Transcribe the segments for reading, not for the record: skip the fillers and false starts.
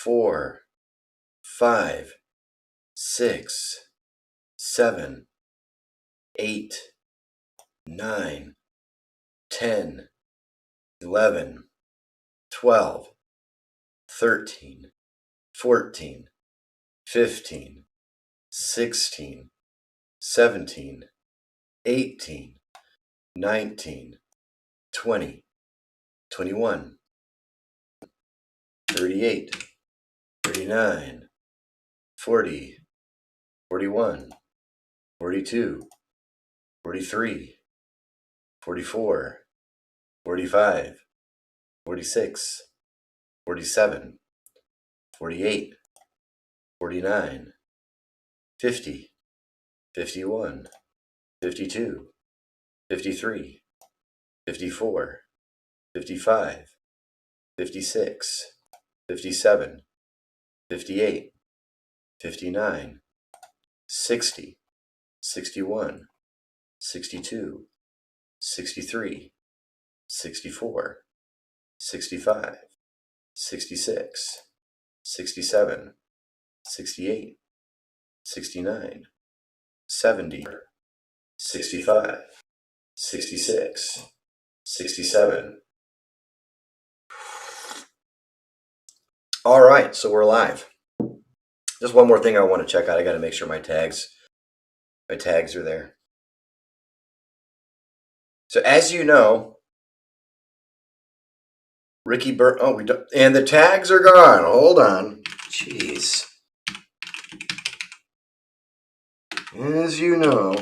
4, 5, 6, 7, 8, 9, 10, 11, 12, 13, 14, 15, 16, 17, 18, 19, 20, 21, 38, 39, 40, 41, 42, 43, 44, 45, 46, 47, 48, 49, 50, 51, 52, 53, 54, 55, 56, 57, 58, 59, 60, 61, 62, 63, 64, 65, 66, 67, 68, 69, 70, 65, 66, 67. All right, so we're live. Just one more thing I want to check out. I got to make sure my tags are there. So as you know, Ricky and the tags are gone. Hold on. Jeez. As you know,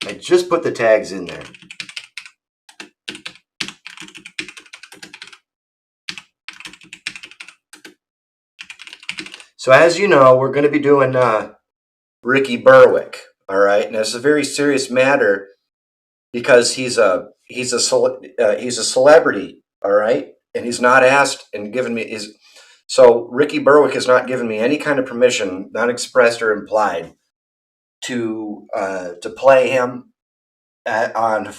I just put the tags in there. So as you know, we're going to be doing Ricky Berwick. All right, and it's a very serious matter because he's a celebrity. All right, and he's not asked and given me his. So Ricky Berwick has not given me any kind of permission, not expressed or implied, to play him in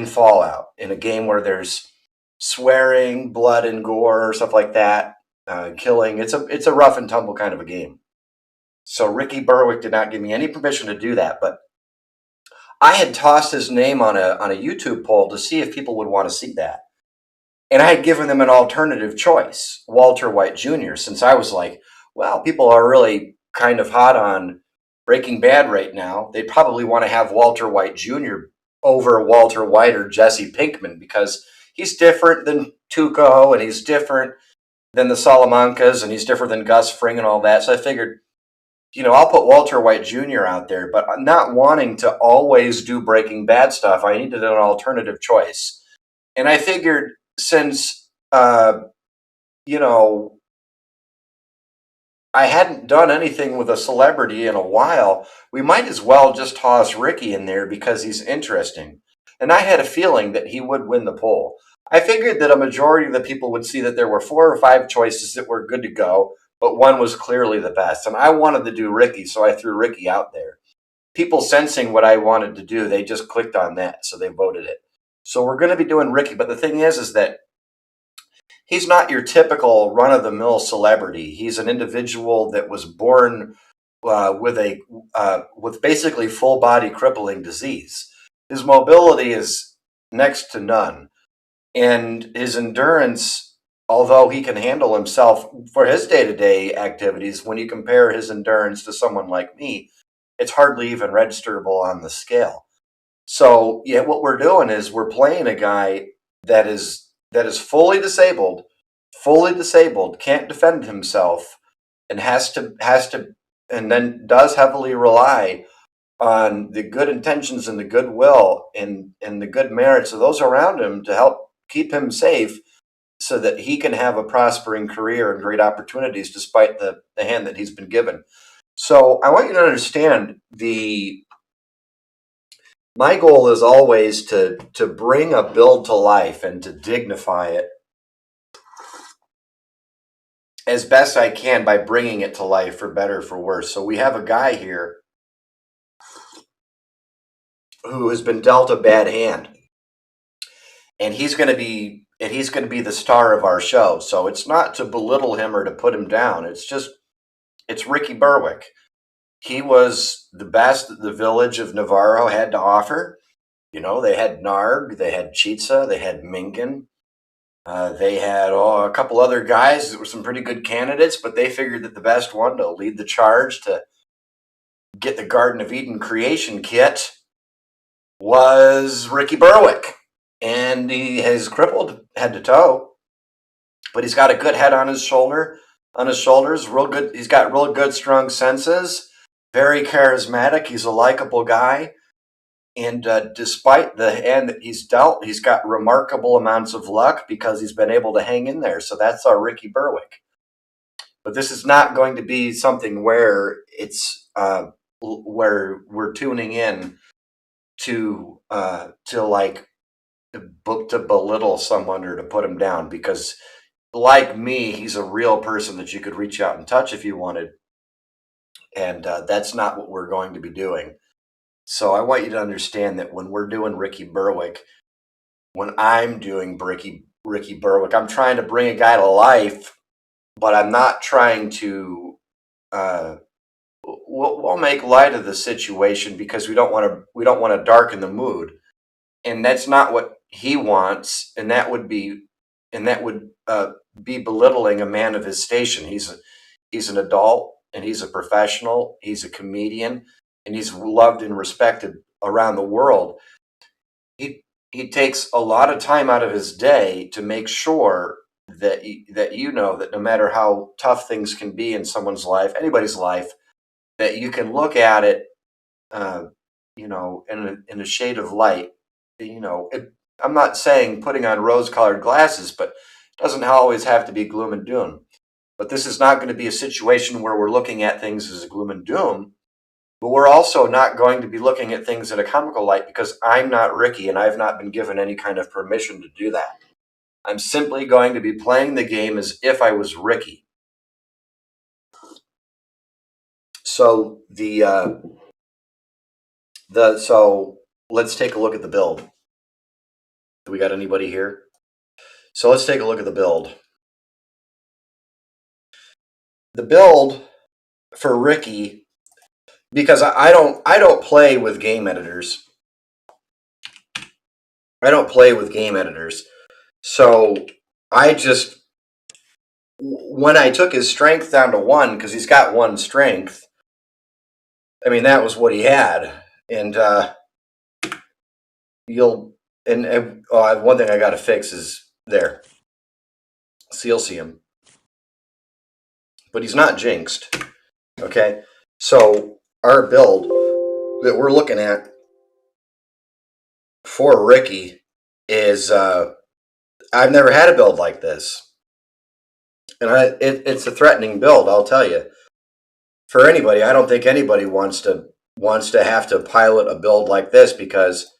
Fallout in a game where there's swearing, blood, and gore, stuff like that, killing. It's a rough and tumble kind of a game. So Ricky Berwick did not give me any permission to do that, but I had tossed his name on a YouTube poll to see if people would want to see that. And I had given them an alternative choice, Walter White Jr., since I was like, well, people are really kind of hot on Breaking Bad right now. They'd probably want to have Walter White Jr. over Walter White or Jesse Pinkman because he's different than Tuco and he's different than the Salamancas and he's different than Gus Fring and all that. So I figured, I'll put Walter White Jr. out there, but not wanting to always do Breaking Bad stuff, I needed an alternative choice. And I figured since, I hadn't done anything with a celebrity in a while, we might as well just toss Ricky in there because he's interesting. And I had a feeling that he would win the poll. I figured that a majority of the people would see that there were 4 or 5 choices that were good to go, but one was clearly the best. And I wanted to do Ricky, so I threw Ricky out there. People sensing what I wanted to do, they just clicked on that, so they voted it. So we're going to be doing Ricky, but the thing is that he's not your typical run-of-the-mill celebrity. He's an individual that was born with basically full-body crippling disease. His mobility is next to none, and his endurance, although he can handle himself for his day-to-day activities, when you compare his endurance to someone like me, it's hardly even registerable on the scale. So, yeah, what we're doing is we're playing a guy that is fully disabled, can't defend himself, and has to, and then does heavily rely on the good intentions and the goodwill and the good merits of those around him to help keep him safe so that he can have a prospering career and great opportunities despite the hand that he's been given. So I want you to understand my goal is always to bring a build to life and to dignify it as best I can by bringing it to life, for better or for worse. So we have a guy here who has been dealt a bad hand, and he's going to be and he's going to be the star of our show. So it's not to belittle him or to put him down. It's Ricky Berwick. He was the best that the village of Navarro had to offer. They had Narg, they had Chitsa, they had Minkin. They had a couple other guys that were some pretty good candidates, but they figured that the best one to lead the charge to get the Garden of Eden creation kit was Ricky Berwick. And he is crippled head to toe, but he's got a good head on his shoulders, real good. He's got real good, strong senses, very charismatic. He's a likable guy. And despite the hand that he's dealt, he's got remarkable amounts of luck because he's been able to hang in there. So that's our Ricky Berwick. But this is not going to be something where it's where we're tuning in to like to belittle someone or to put him down, because like me, he's a real person that you could reach out and touch if you wanted. And that's not what we're going to be doing. So I want you to understand that when we're doing Ricky Berwick, when I'm doing Ricky Berwick, I'm trying to bring a guy to life, but I'm not trying to. We'll make light of the situation because we don't want to darken the mood, and that's not what he wants, and that would be belittling a man of his station. He's an adult, and he's a professional. He's a comedian, and he's loved and respected around the world. He takes a lot of time out of his day to make sure that that no matter how tough things can be in someone's life, anybody's life, that you can look at it, in a shade of light. I'm not saying putting on rose-colored glasses, but it doesn't always have to be gloom and doom. But this is not going to be a situation where we're looking at things as a gloom and doom. But we're also not going to be looking at things in a comical light because I'm not Ricky and I've not been given any kind of permission to do that. I'm simply going to be playing the game as if I was Ricky. So so let's take a look at the build. Do we got anybody here? So let's take a look at the build. The build for Ricky, because I don't play with game editors. I don't play with game editors. So when I took his strength down to 1, because he's got 1 strength, I mean, that was what he had. And one thing I got to fix is there. So you'll see him. But he's not jinxed. Okay? So our build that we're looking at for Ricky is I've never had a build like this. And it's a threatening build, I'll tell you. For anybody, I don't think anybody wants to have to pilot a build like this, because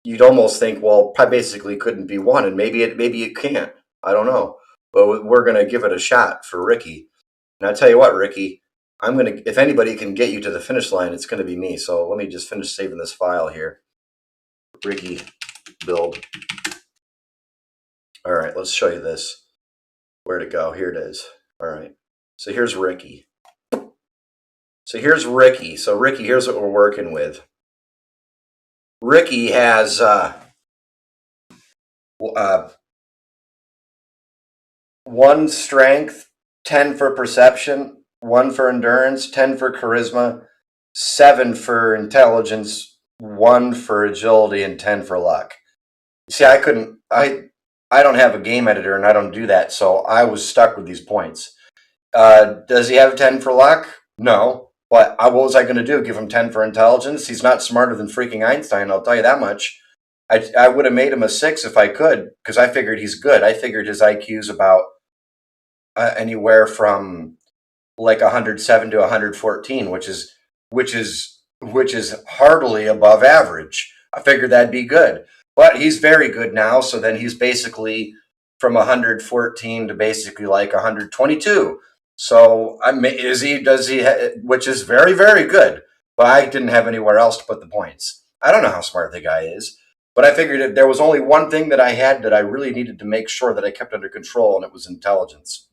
you'd almost think, well, I basically couldn't be won, and maybe it can't. I don't know. But we're going to give it a shot for Ricky. And I tell you what, Ricky, if anybody can get you to the finish line, it's going to be me. So let me just finish saving this file here. Ricky build. All right, let's show you this. Where'd it go? Here it is. All right. So here's Ricky. So here's Ricky. So Ricky, here's what we're working with. Ricky has 1 strength, 10 for perception, 1 for endurance, 10 for charisma, 7 for intelligence, 1 for agility, and 10 for luck. See, I don't have a game editor and I don't do that, so I was stuck with these points. Does he have 10 for luck? No. But what was I going to do? Give him 10 for intelligence? He's not smarter than freaking Einstein, I'll tell you that much. I would have made him a 6 if I could, because I figured he's good. I figured his IQ's about anywhere from like 107 to 114, which is heartily above average. I figured that'd be good. But he's very good now, so then he's basically from 114 to basically like 122. So which is very, very good. But I didn't have anywhere else to put the points. I don't know how smart the guy is, But I figured that there was only one thing that I had that I really needed to make sure that I kept under control, and it was intelligence.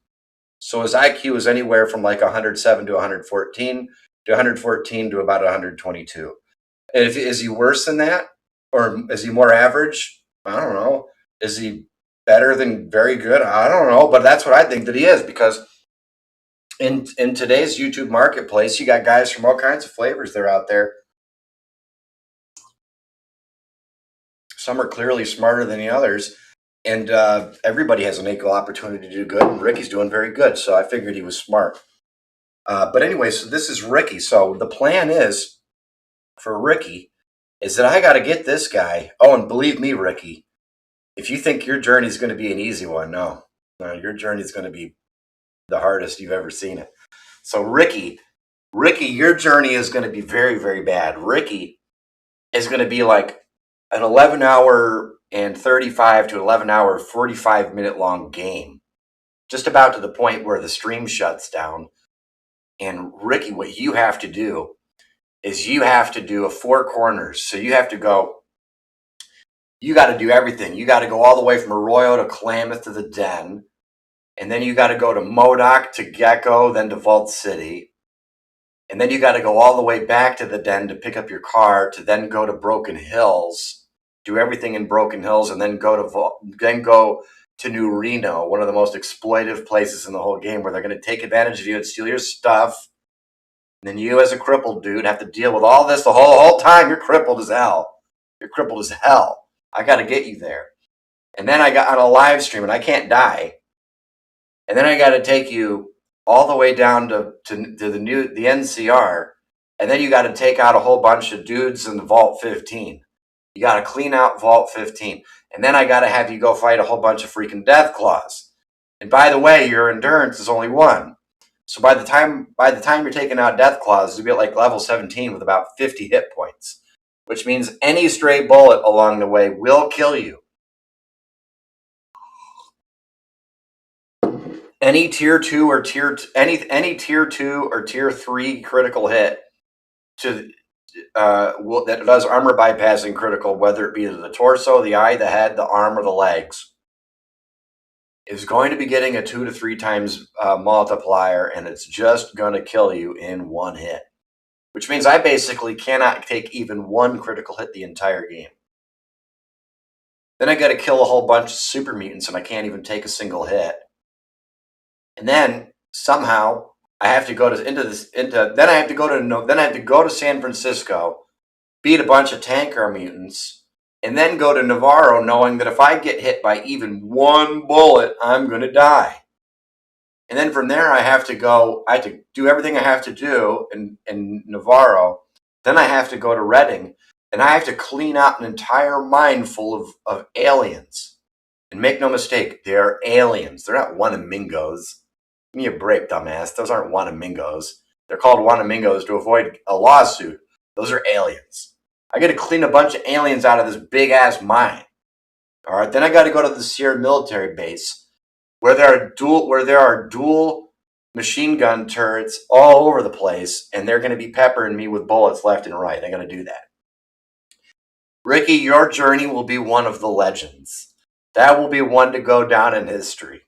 So his IQ is anywhere from like 107 to 114 to 114 to about 122. And is he worse than that? Or is he more average? I don't know. Is he better than very good? I don't know. But that's what I think that he is, because in today's YouTube marketplace, you got guys from all kinds of flavors. They're out there. Some are clearly smarter than the others, and everybody has an equal opportunity to do good. And Ricky's doing very good, so I figured he was smart. But anyway, so this is Ricky. So the plan is for Ricky is that I got to get this guy. Oh, and believe me, Ricky, if you think your journey is going to be an easy one, no, your journey is going to be the hardest you've ever seen it. So Ricky, your journey is going to be very, very bad. Ricky is going to be like an 11-hour and 35 to 11-hour, 45-minute long game, just about to the point where the stream shuts down. And Ricky, what you have to do is you have to do a 4 corners. So you have to go, you got to do everything. You got to go all the way from Arroyo to Klamath to the Den. And then you got to go to Modoc to Gecko, then to Vault City. And then you got to go all the way back to the Den to pick up your car, to then go to Broken Hills, do everything in Broken Hills, and then go to New Reno, one of the most exploitive places in the whole game, where they're going to take advantage of you and steal your stuff. And then you, as a crippled dude, have to deal with all this the whole time. You're crippled as hell. You're crippled as hell. I got to get you there. And then I got on a live stream, and I can't die. And then I got to take you all the way down to the NCR, and then you got to take out a whole bunch of dudes in the Vault 15. You got to clean out Vault 15, and then I got to have you go fight a whole bunch of freaking Death Claws. And by the way, your endurance is only 1. So by the time you're taking out Death Claws, you'll be at like level 17 with about 50 hit points, which means any stray bullet along the way will kill you. Any tier 2 or any tier 2 or tier 3 critical hit to that does armor bypassing critical, whether it be the torso, the eye, the head, the arm, or the legs, is going to be getting a 2 to 3 times multiplier, and it's just going to kill you in 1 hit. Which means I basically cannot take even 1 critical hit the entire game. Then I got to kill a whole bunch of super mutants, and I can't even take a single hit. And then somehow I have to go to San Francisco, beat a bunch of tanker mutants, and then go to Navarro, knowing that if I get hit by even 1 bullet, I'm going to die. And then from there, I have to do everything I have to do in Navarro. Then I have to go to Reading, and I have to clean out an entire mine full of aliens. And make no mistake, they're aliens. They're not Wanamingos. Give me a break, dumbass. Those aren't Wanamingos. They're called Wanamingos to avoid a lawsuit. Those are aliens. I got to clean a bunch of aliens out of this big-ass mine. All right, then I got to go to the Sierra military base, where there are dual machine gun turrets all over the place, and they're going to be peppering me with bullets left and right. I got to do that. Ricky, your journey will be one of the legends. That will be one to go down in history.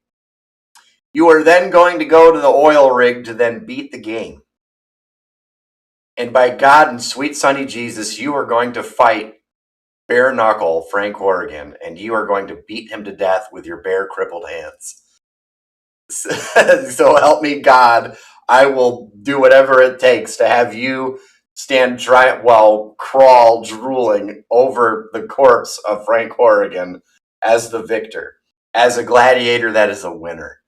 You are then going to go to the oil rig to then beat the game. And by God and sweet sunny Jesus, you are going to fight bare knuckle Frank Horrigan, and you are going to beat him to death with your bare crippled hands. So help me God, I will do whatever it takes to have you crawl drooling over the corpse of Frank Horrigan as the victor, as a gladiator that is a winner.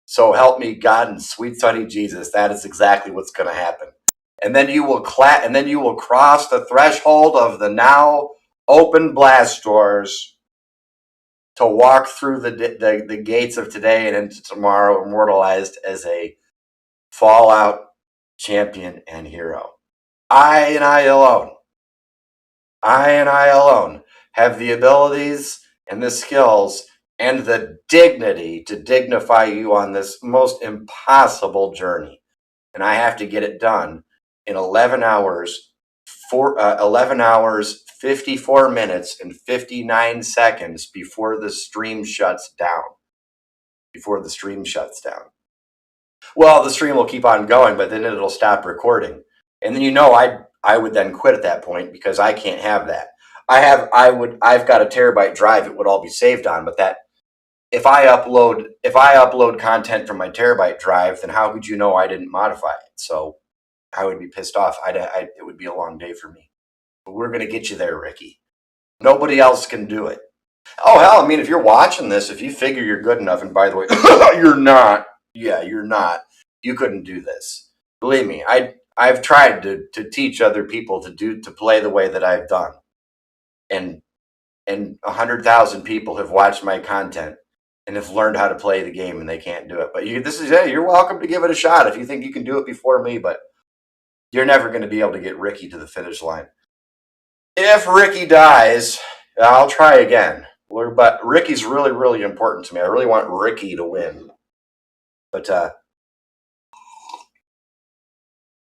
So help me God and sweet sunny Jesus, that is exactly what's going to happen. And then you will cross the threshold of the now open blast doors to walk through the gates of today and into tomorrow, immortalized as a Fallout champion and hero. I and I alone have the abilities and the skills and the dignity to dignify you on this most impossible journey. And I have to get it done in 11 hours, 11 hours, 54 minutes, and 59 seconds before the stream shuts down. Before the stream shuts down. Well, the stream will keep on going, but then it'll stop recording. And then I would then quit at that point because I can't have that. I've got a terabyte drive it would all be saved on, but that if I upload content from my terabyte drive, then how could you know I didn't modify it? So I would be pissed off. It would be a long day for me. But we're gonna get you there, Ricky. Nobody else can do it. Oh hell, I mean, if you're watching this, if you figure you're good enough, and by the way, you're not. Yeah, you're not. You couldn't do this. Believe me, I've tried to teach other people to play the way that I've done, and 100,000 people have watched my content and have learned how to play the game, and they can't do it. But you're welcome to give it a shot if you think you can do it before me. But you're never going to be able to get Ricky to the finish line. If Ricky dies, I'll try again. But Ricky's really, really important to me. I really want Ricky to win. But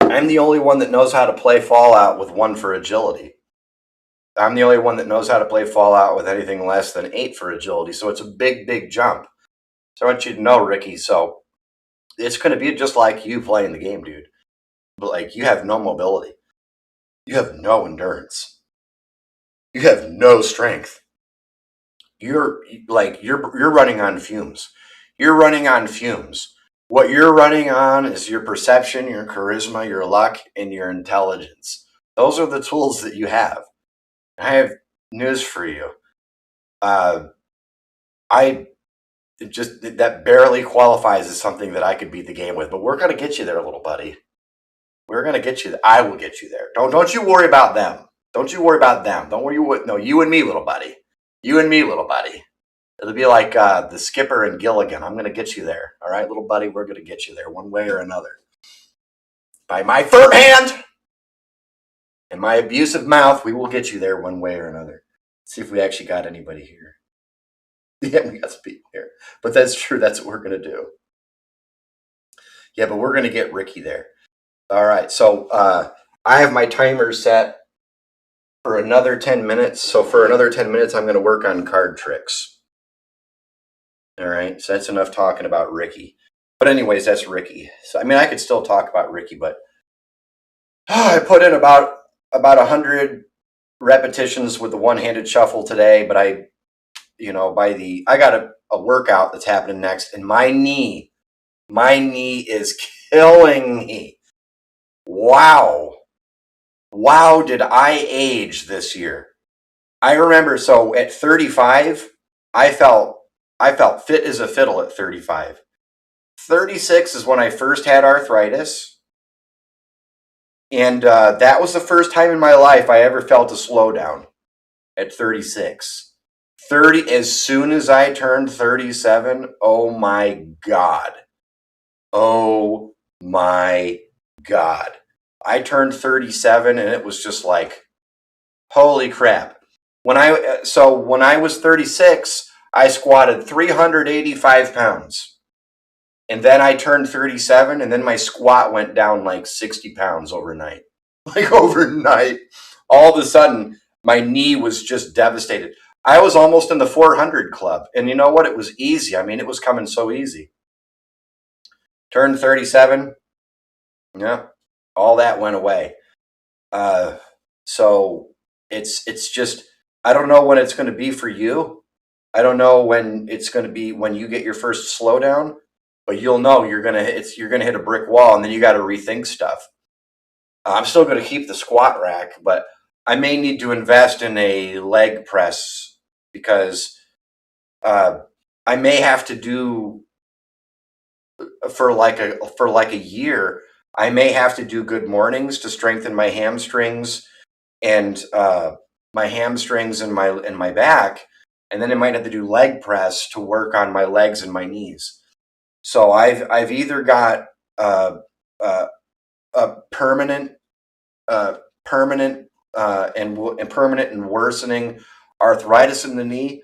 I'm the only one that knows how to play Fallout with 1 for agility. I'm the only one that knows how to play Fallout with anything less than 8 for agility. So it's a big, big jump. So I want you to know, Ricky, so it's going to be just like you playing the game, dude. But like, you have no mobility. You have no endurance. You have no strength. You're running on fumes. You're running on fumes. What you're running on is your perception, your charisma, your luck, and your intelligence. Those are the tools that you have. I have news for you. That barely qualifies as something that I could beat the game with, but we're going to get you there, little buddy. We're going to get you. I will get you there. Don't you worry about them. Don't you worry about them. Don't worry. No, you and me, little buddy. You and me, little buddy. It'll be like the Skipper and Gilligan. I'm going to get you there. All right, little buddy, we're going to get you there one way or another. By my firm hand and my abusive mouth, we will get you there one way or another. Let's see if we actually got anybody here. Yeah, we got some people here. But that's true. That's what we're going to do. Yeah, but we're going to get Ricky there. All right, so I have my timer set for another 10 minutes. So for another 10 minutes, I'm going to work on card tricks. All right, so that's enough talking about Ricky. But anyways, that's Ricky. So I mean, I could still talk about Ricky, but I put in about 100 repetitions with the one-handed shuffle today. But I got a workout that's happening next, and my knee is killing me. Wow, did I age this year? I remember, so at 35, I felt fit as a fiddle at 35. 36 is when I first had arthritis. And that was the first time in my life I ever felt a slowdown at 36. As soon as I turned 37, oh my God. Oh my God. I turned 37 and it was just like, holy crap. When I was 36, I squatted 385 pounds. And then I turned 37 and then my squat went down like 60 pounds overnight. Like overnight. All of a sudden, my knee was just devastated. I was almost in the 400 club. And you know what? It was easy. I mean, it was coming so easy. Turned 37. Yeah. All that went away. So it's just, I don't know when it's going to be for you. I don't know when it's going to be when you get your first slowdown, but you'll know you're going to hit a brick wall, and then you got to rethink stuff. I'm still going to keep the squat rack, but I may need to invest in a leg press because I may have to do for like a year. I may have to do good mornings to strengthen my hamstrings and my back, and then I might have to do leg press to work on my legs and my knees. So I've either got a permanent and worsening arthritis in the knee.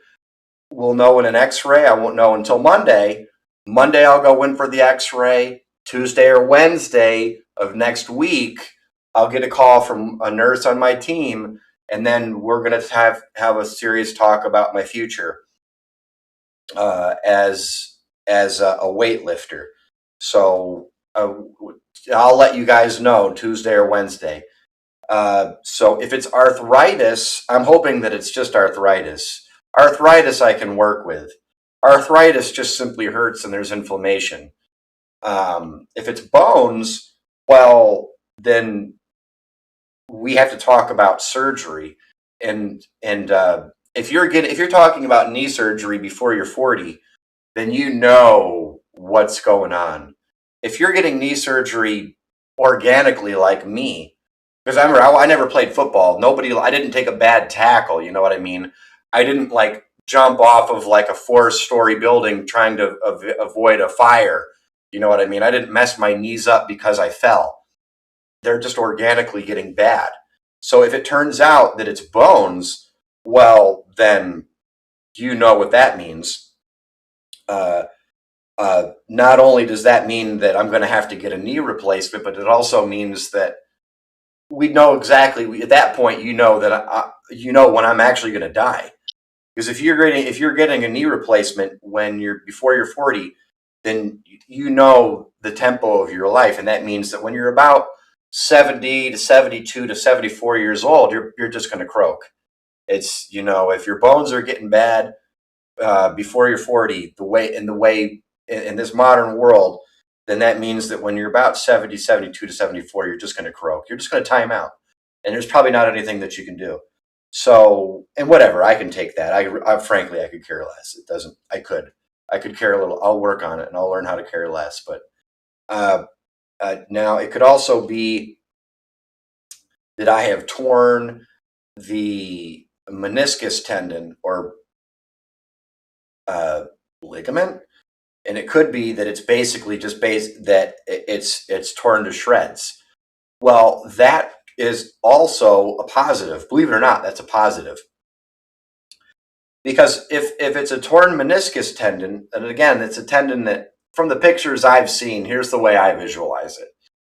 We'll know in an X-ray. I won't know until Monday. Monday I'll go in for the X-ray. Tuesday or Wednesday of next week, I'll get a call from a nurse on my team, and then we're going to have a serious talk about my future as a weightlifter. So I'll let you guys know Tuesday or Wednesday. So if it's arthritis, I'm hoping that it's just arthritis. Arthritis I can work with. Arthritis just simply hurts and there's inflammation. If it's bones, well, then we have to talk about surgery. And if you're talking about knee surgery before you're 40, then you know what's going on. If you're getting knee surgery organically like me, because I never played football. I didn't take a bad tackle. You know what I mean? I didn't like jump off of like a 4-story building trying to avoid a fire. You know what I mean? I didn't mess my knees up because I fell. They're just organically getting bad. So if it turns out that it's bones, well, then you know what that means. Not only does that mean that I'm going to have to get a knee replacement, but it also means that we know exactly at that point. You know that you know when I'm actually going to die. Because if you're getting a knee replacement before you're 40, then you know the tempo of your life, and that means that when you're about 70 to 72 to 74 years old, you're just going to croak. It's if your bones are getting bad before you're 40, the way in this modern world, then that means that when you're about 70, 72 to 74, you're just going to croak. You're just going to time out, and there's probably not anything that you can do. So, and whatever, I can take that. Frankly, I could care less. It doesn't. I could care a little. I'll work on it, and I'll learn how to care less. But now it could also be that I have torn the meniscus tendon or ligament, and it could be that it's basically just that it's torn to shreds. Well, that is also a positive. Believe it or not, that's a positive. Because if it's a torn meniscus tendon, and again, it's a tendon that from the pictures I've seen, here's the way I visualize it.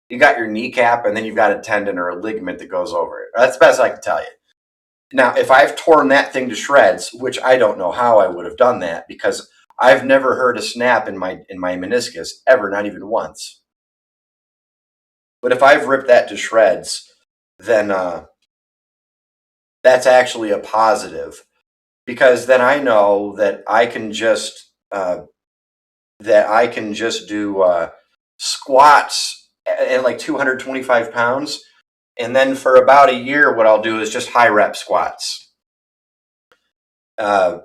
You got your kneecap, and then you've got a tendon or a ligament that goes over it. That's the best I can tell you. Now, if I've torn that thing to shreds, which I don't know how I would have done that, because I've never heard a snap in my meniscus ever, not even once. But if I've ripped that to shreds, then that's actually a positive, because then I know that I can just do squats at like 225 pounds, and then for about a year, what I'll do is just high rep squats. But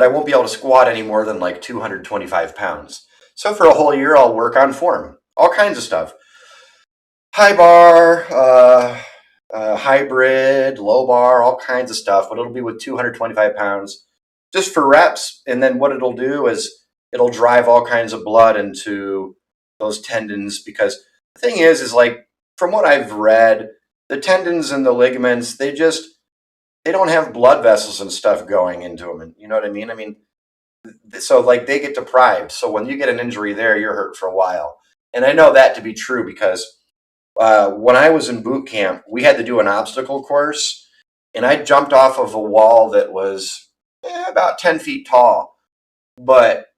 I won't be able to squat any more than like 225 pounds. So for a whole year, I'll work on form, all kinds of stuff. High bar, hybrid, low bar, all kinds of stuff, but it'll be with 225 pounds just for reps. And then what it'll do is it'll drive all kinds of blood into those tendons, because the thing is like, from what I've read, the tendons and the ligaments, they don't have blood vessels and stuff going into them. And you know what I mean? I mean, so like they get deprived. So when you get an injury there, you're hurt for a while. And I know that to be true because when I was in boot camp, we had to do an obstacle course, and I jumped off of a wall that was about 10 feet tall. But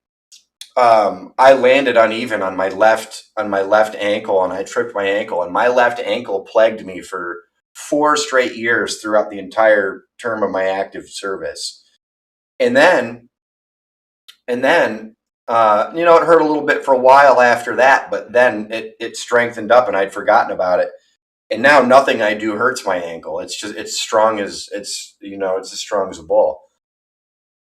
I landed uneven on my left ankle, and I tripped my ankle, and my left ankle plagued me for 4 straight years throughout the entire term of my active service. And then it hurt a little bit for a while after that, but then it strengthened up, and I'd forgotten about it. And now nothing I do hurts my ankle. It's as strong as it's as strong as a bull.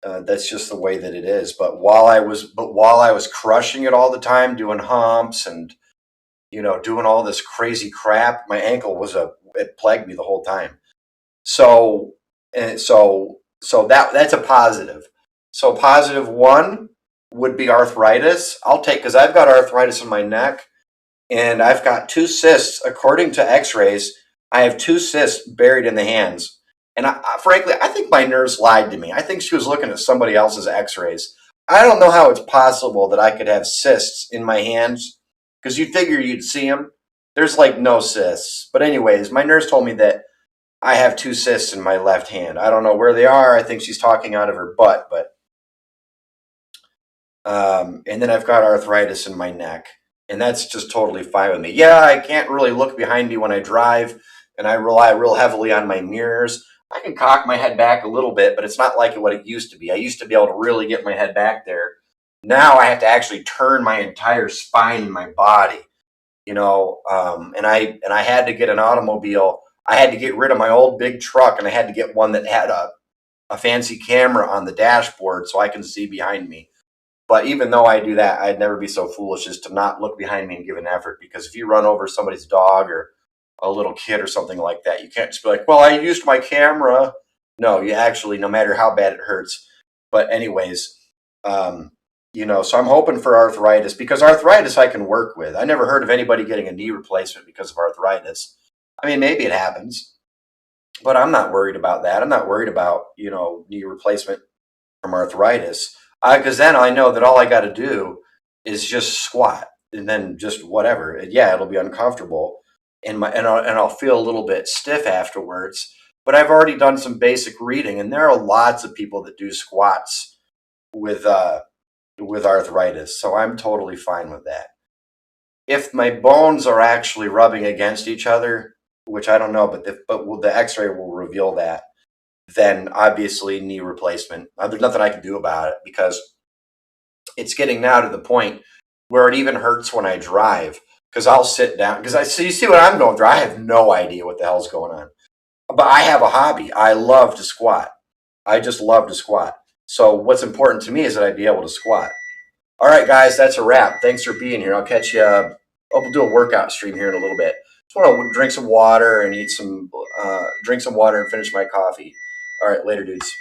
That's just the way that it is. But while I was crushing it all the time, doing humps and doing all this crazy crap, my ankle it plagued me the whole time. So that's a positive. So positive 1 would be arthritis. Because I've got arthritis in my neck, and I've got 2 cysts. According to x-rays, I have 2 cysts buried in the hands. And frankly, I think my nurse lied to me. I think she was looking at somebody else's x-rays. I don't know how it's possible that I could have cysts in my hands, because you'd figure you'd see them. There's like no cysts. But anyways, my nurse told me that I have two cysts in my left hand. I don't know where they are. I think she's talking out of her butt, but and then I've got arthritis in my neck, and that's just totally fine with me. Yeah, I can't really look behind me when I drive, and I rely real heavily on my mirrors. I can cock my head back a little bit, but it's not like what it used to be. I used to be able to really get my head back there. Now I have to actually turn my entire spine in my body, and I had to get an automobile. I had to get rid of my old big truck, and I had to get one that had a fancy camera on the dashboard so I can see behind me. But even though I do that, I'd never be so foolish as to not look behind me and give an effort. Because if you run over somebody's dog or a little kid or something like that, you can't just be like, well, I used my camera. No, you actually, no matter how bad it hurts. But anyways, so I'm hoping for arthritis, because arthritis I can work with. I never heard of anybody getting a knee replacement because of arthritis. I mean, maybe it happens, but I'm not worried about that. I'm not worried about, knee replacement from arthritis, because then I know that all I got to do is just squat, and then just whatever. And yeah, it'll be uncomfortable, and I'll feel a little bit stiff afterwards. But I've already done some basic reading, and there are lots of people that do squats with arthritis, so I'm totally fine with that. If my bones are actually rubbing against each other, which I don't know, but the X-ray will reveal that, then obviously knee replacement. There's nothing I can do about it, because it's getting now to the point where it even hurts when I drive, because I'll sit down, because you see what I'm going through. I have no idea what the hell's going on, but I have a hobby. I love to squat. I just love to squat. So what's important to me is that I be able to squat. All right, guys, that's a wrap. Thanks for being here. I'll catch you. We'll do a workout stream here in a little bit. Just want to drink some water and drink some water and finish my coffee. All right, later, dudes.